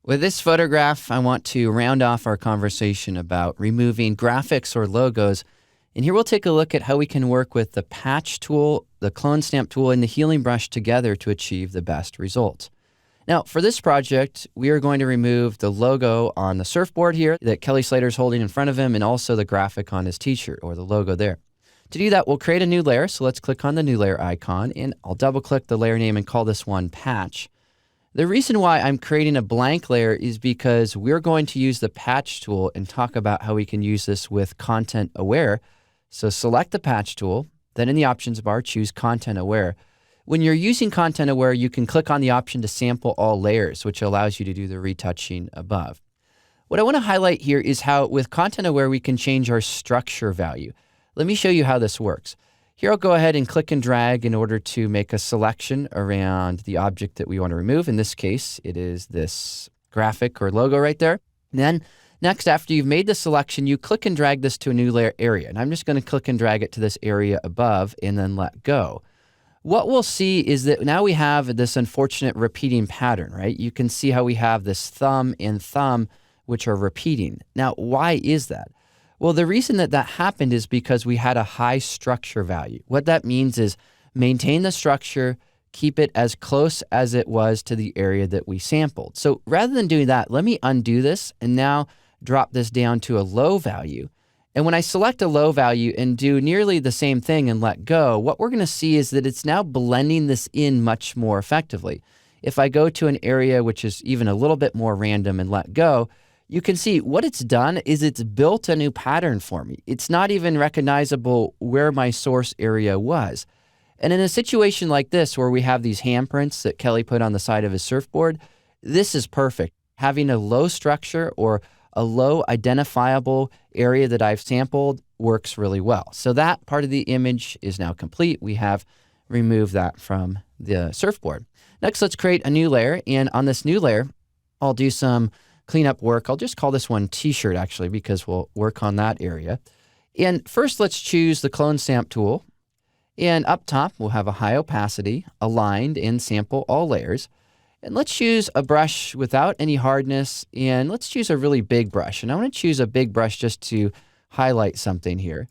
With this photograph, I want to round off our conversation about removing graphics or logos. And here we'll take a look at how we can work with the patch tool, the clone stamp tool, and the healing brush together to achieve the best results. Now, for this project, we are going to remove the logo on the surfboard here that Kelly Slater's holding in front of him, and also the graphic on his t-shirt, or the logo there. To do that, we'll create a new layer. So let's click on the new layer icon, and I'll double-click the layer name and call this one Patch. The reason why I'm creating a blank layer is because we're going to use the patch tool and talk about how we can use this with Content Aware. So select the patch tool, then in the options bar, choose Content Aware. When you're using Content Aware, you can click on the option to sample all layers, which allows you to do the retouching above. What I want to highlight here is how with Content Aware, we can change our structure value. Let me show you how this works. Here I'll go ahead and click and drag in order to make a selection around the object that we want to remove. In this case, it is this graphic or logo right there. And then next, after you've made the selection, you click and drag this to a new layer area. And I'm just going to click and drag it to this area above and then let go. What we'll see is that now we have this unfortunate repeating pattern, right? You can see how we have this thumb and thumb, which are repeating. Now, why is that? Well, the reason that happened is because we had a high structure value. What that means is maintain the structure, keep it as close as it was to the area that we sampled. So rather than doing that, let me undo this and now drop this down to a low value. And when I select a low value and do nearly the same thing and let go, what we're going to see is that it's now blending this in much more effectively. If I go to an area which is even a little bit more random and let go, you can see what it's done is it's built a new pattern for me. It's not even recognizable where my source area was. And in a situation like this, where we have these handprints that Kelly put on the side of his surfboard, this is perfect. Having a low structure or a low identifiable area that I've sampled works really well. So that part of the image is now complete. We have removed that from the surfboard. Next, let's create a new layer. And on this new layer, I'll do some cleanup work. I'll just call this one T-shirt actually, because we'll work on that area. And first, let's choose the clone stamp tool. And up top, we'll have a high opacity, aligned, and sample all layers. And let's choose a brush without any hardness, and let's choose a really big brush. And I want to choose a big brush just to highlight something here.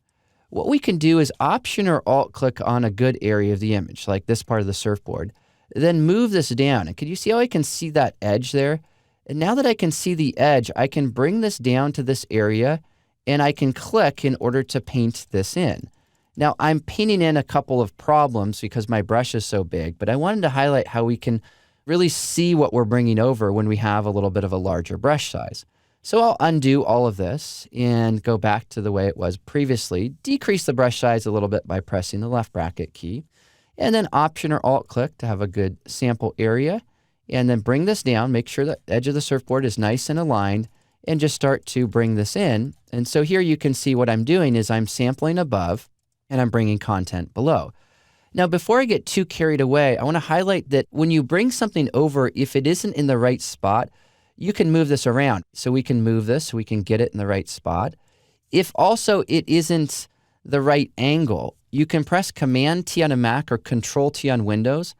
What we can do is Option or Alt click on a good area of the image, like this part of the surfboard. Then move this down. And can you see how I can see that edge there? And now that I can see the edge, I can bring this down to this area, and I can click in order to paint this in. Now, I'm painting in a couple of problems because my brush is so big, but I wanted to highlight how we can really see what we're bringing over when we have a little bit of a larger brush size. So I'll undo all of this and go back to the way it was previously, decrease the brush size a little bit by pressing the left bracket key, and then Option or Alt click to have a good sample area, and then bring this down, make sure the edge of the surfboard is nice and aligned, and just start to bring this in. And so here you can see what I'm doing is I'm sampling above and I'm bringing content below. Now, before I get too carried away, I want to highlight that when you bring something over, if it isn't in the right spot, you can move this around. So we can move this, so we can get it in the right spot. If also it isn't the right angle, you can press Command T on a Mac or Control T on Windows,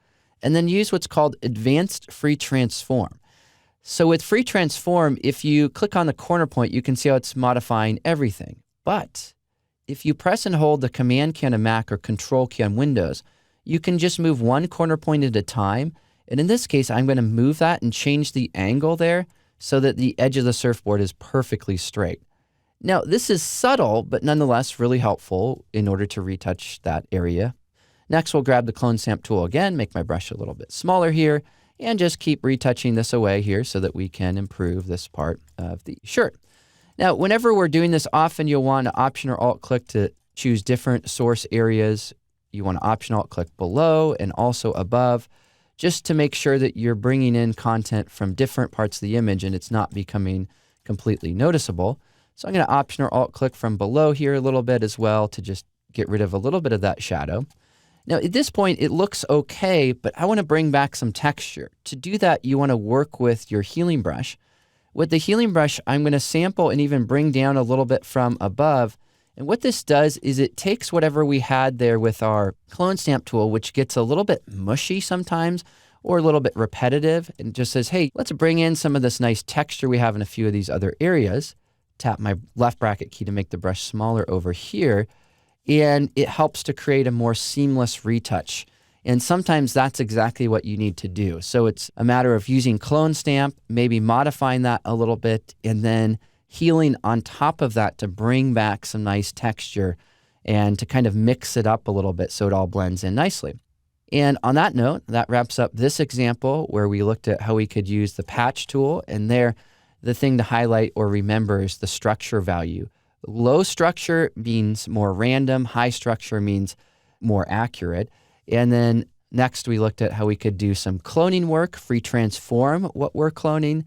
and then use what's called Advanced Free Transform. So with Free Transform, if you click on the corner point, you can see how it's modifying everything. But if you press and hold the Command key on a Mac or Control key on Windows, you can just move one corner point at a time. And in this case, I'm going to move that and change the angle there so that the edge of the surfboard is perfectly straight. Now, this is subtle, but nonetheless really helpful in order to retouch that area. Next, we'll grab the clone stamp tool again, make my brush a little bit smaller here, and just keep retouching this away here so that we can improve this part of the shirt. Now, whenever we're doing this, often you'll want to Option or Alt click to choose different source areas. You want to Option Alt click below and also above, just to make sure that you're bringing in content from different parts of the image and it's not becoming completely noticeable. So I'm going to Option or Alt click from below here a little bit as well to just get rid of a little bit of that shadow. Now, at this point, it looks okay, but I want to bring back some texture. To do that, you want to work with your healing brush. With the healing brush, I'm going to sample and even bring down a little bit from above. And what this does is it takes whatever we had there with our clone stamp tool, which gets a little bit mushy sometimes, or a little bit repetitive and just says, hey, let's bring in some of this nice texture we have in a few of these other areas. Tap my left bracket key to make the brush smaller over here. And it helps to create a more seamless retouch. And sometimes that's exactly what you need to do. So it's a matter of using Clone Stamp, maybe modifying that a little bit, and then healing on top of that to bring back some nice texture and to kind of mix it up a little bit so it all blends in nicely. And on that note, that wraps up this example where we looked at how we could use the patch tool. And there, the thing to highlight or remember is the structure value. Low structure means more random, high structure means more accurate. And then next we looked at how we could do some cloning work, free transform what we're cloning,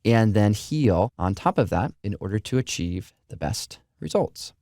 and then heal on top of that in order to achieve the best results.